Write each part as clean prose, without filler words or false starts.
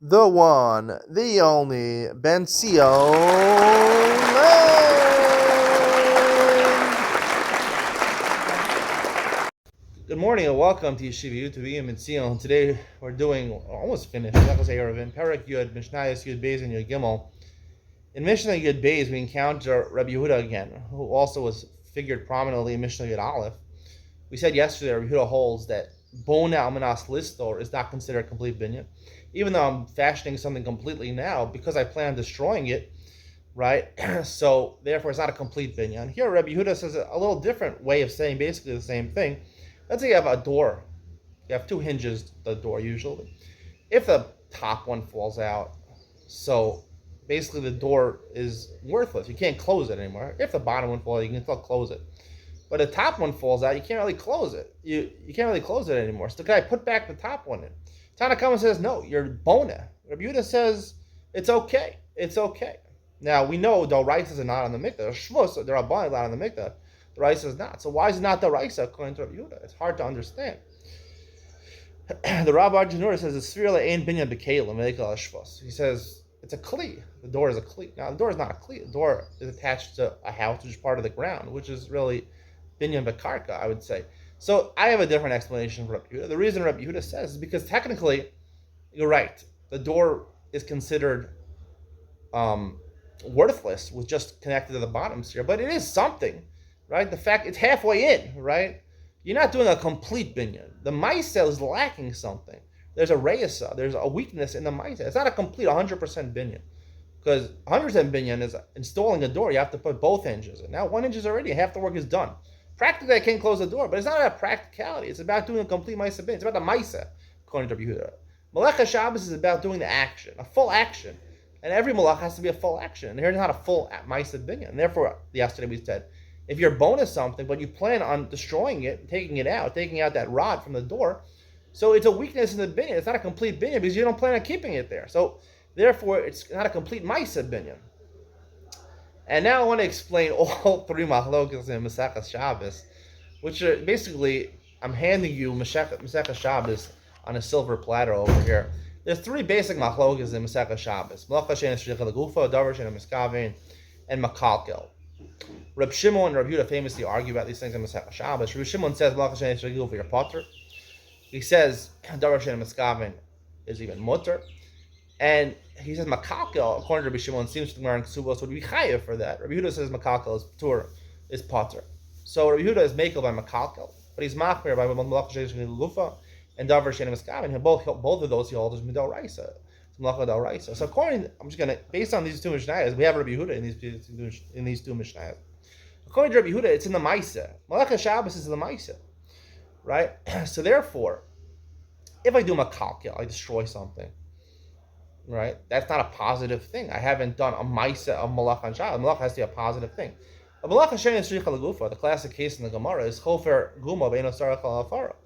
the one, the only, Ben Sion. Good morning and welcome to Yeshiva to Iyun and Sion. Today we're doing, almost finished, that was Eiruvin, Perek Yud, Mishnayos Yud Beis and Yud Gimel. In Mishnah Yud Beis we encounter Rabbi Yehuda again, who also was figured prominently in Mishnah Yud Aleph. We said yesterday Rabbi Yehuda holds that Bona Almanas Listor is not considered a complete binyan. Even though I'm fashioning something completely now, because I plan on destroying it, right? So therefore it's not a complete binyan. Here Rabbi Yehuda says a little different way of saying basically the same thing. Let's say you have a door. You have two hinges, the door usually. If the top one falls out, so basically the door is worthless. You can't close it anymore. If the bottom one falls out, you can still close it. But the top one falls out, you can't really close it. You can't really close it anymore. So the guy put back the top one in. Tanakama says, no, you're bona. Rabbi Yehuda says, it's okay. It's okay. Now, we know the rices are not on the mikdash. Shmos, they're not on the mikdash. The rice is not. So why is it not the rice according to Rabbi Yehuda? It's hard to understand. The Rabbi Janur says, he says, it's a kli. The door is a kli. Now, the door is not a kli. The door is attached to a house, which is part of the ground, which is really binyan bekarka, I would say. So I have a different explanation for Rabbi Yehuda. The reason Rabbi Yehuda says is because technically, you're right. The door is considered worthless with just connected to the bottoms here, but it is something, right? The fact it's halfway in, right? You're not doing a complete binyan. The ma'aseh is lacking something. There's a reisa. There's a weakness in the ma'aseh. It's not a complete 100% binyan. Because 100% binyan is installing a door. You have to put both hinges in. Now, one hinge is already, half the work is done. Practically, I can't close the door, but it's not about practicality. It's about doing a complete ma'aseh binyan. It's about the ma'aseh, according to Rabbi Yehuda. Malacha Shabbos is about doing the action, a full action. And every malach has to be a full action. And here's not a full ma'aseh binyan. And therefore, yesterday we said, if you're bonus something, but you plan on destroying it, taking out that rod from the door, so it's a weakness in the binyan. It's not a complete binyan because you don't plan on keeping it there. So therefore, it's not a complete ma'aseh binyan. And now I want to explain all three machlokas in Masechas Shabbos, which are basically, I'm handing you Masechas Shabbos on a silver platter over here. There's three basic machlokas in Masechas Shabbos: Malacha she'en shricha legufa, davar she'en miskaven, and makalkel. Reb Shimon and Reb Yehuda famously argue about these things in Masechas Shabbos. Reb Shimon says Malacha she'en shricha legufa, you're potter. He says davar she'en miskaven is even mutter. And he says makalkel, according to Rabbi Shimon, seems to learn ksubos would be chayav for that. Rabbi Yehuda says makalkel is potter. So Rabbi Yehuda is makel by makalkel, but he's machmir by malacha she'en lufa and davar she'en miskaven. Both of those he holds is midoraisa, malacha doraisa. So I'm just gonna, based on these two mishnayos, we have Rabbi Yehuda in these two mishnayos. According to Rabbi Yehuda, it's in the ma'aseh. Malacha Shabbos is in the ma'aseh, right? So therefore, if I do makalkel, I destroy something. Right? That's not a positive thing. I haven't done a ma'aseh of malach on Shabbos. Malach has to be a positive thing. A malach she'en shricha legufa, the classic case in the Gemara is chofer guma beino sarach al.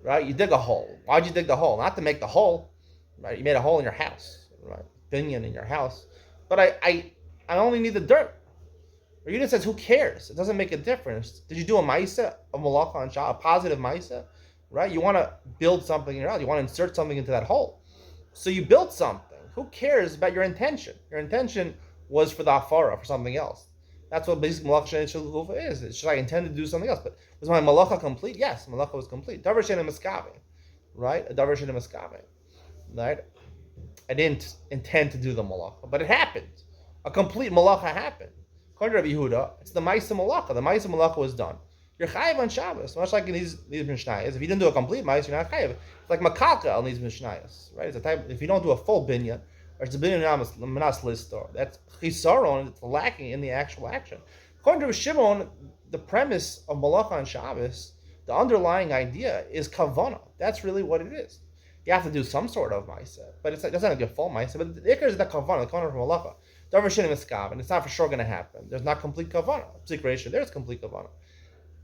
Right? You dig a hole. Why'd you dig the hole? Not to make the hole. Right? You made a hole in your house. Right? Binyan in your house. But I only need the dirt. Or Yudin says, who cares? It doesn't make a difference. Did you do a ma'aseh of malach on Shabbos? A positive ma'aseh? Right? You want to build something in your house. You want to insert something into that hole. So you built something. Who cares about your intention? Your intention was for the afara, for something else. That's what basically malacha she'en shricha legufa is. It's just I intended to do something else. But was my malacha complete? Yes, malacha was complete. Davar she'en miskaven, right? A davar she'en miskaven, right? I didn't intend to do the malacha, but it happened. A complete malacha happened. According to Rabbi Yehuda, it's the ma'aseh malacha. The ma'aseh malacha was done. You're chayav on Shabbos, much like in these mishnayos. If you didn't do a complete ma'aseh, you're not chayav. It's like makalka on these mishnayos, right? It's a type. If you don't do a full binyan, or it's a binyan manas listor, that's chisaron. It's lacking in the actual action. According to Shimon, the premise of malacha on Shabbos, the underlying idea is kavana. That's really what it is. You have to do some sort of ma'aseh, but it doesn't have to be a full ma'aseh. But the ikar is the kavana from malacha. Davar she'en miskaven, it's not for sure going to happen. There's not complete kavana. There's complete kavana.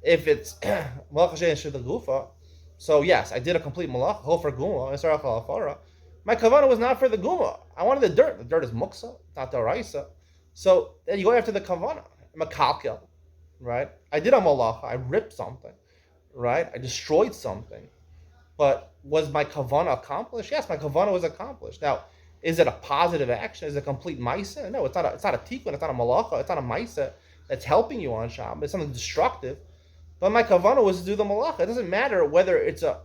If it's malacha she'en shricha legufa, so yes, I did a complete malacha, chofer guma, and sarach al afara. My kavanah was not for the guma. I wanted the dirt. The dirt is muksa, not the raisa. So then you go after the kavanah. Makalkel, right? I did a malacha. I ripped something, right? I destroyed something. But was my kavanah accomplished? Yes, my kavanah was accomplished. Now, Is it a positive action? Is it a complete maisa? No, it's not. It's not a tikkun. It's not a malacha. It's not a maisa that's helping you on Shabbos. It's something destructive. But my kavanah was to do the malacha. It doesn't matter whether it's a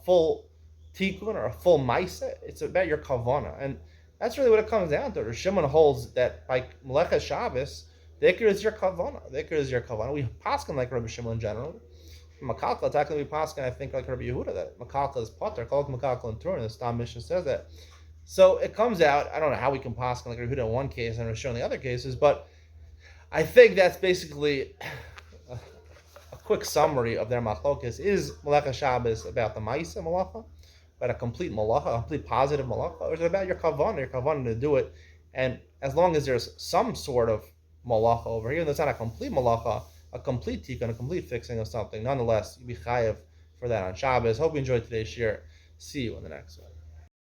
full tikkun or a full maisa. It's about your kavanah, and that's really what it comes down to. Shimon holds that by Melechas Shabbos, the ikr is your kavanah. The ikr is your kavanah. We paskin like Rabbi Shimon generally. Makalka, technically we paskin, I think, like Rabbi Yehuda, that Makalka is potter, called Makalka and Turin. The Stam Mishnah says that. So it comes out, I don't know how we can paskin like Rabbi Yehuda in one case and Rosh in the other cases, but I think that's basically a quick summary of their machlokes. Is Melechas Shabbos about the Maisa Malacha, about a complete malacha, a complete positive malacha, or is it about your kavanah to do it? And as long as there's some sort of malacha over here, that's not a complete malacha, a complete tikkun, a complete fixing of something. Nonetheless, you be chayev for that on Shabbos. Hope you enjoyed today's share. See you in the next one.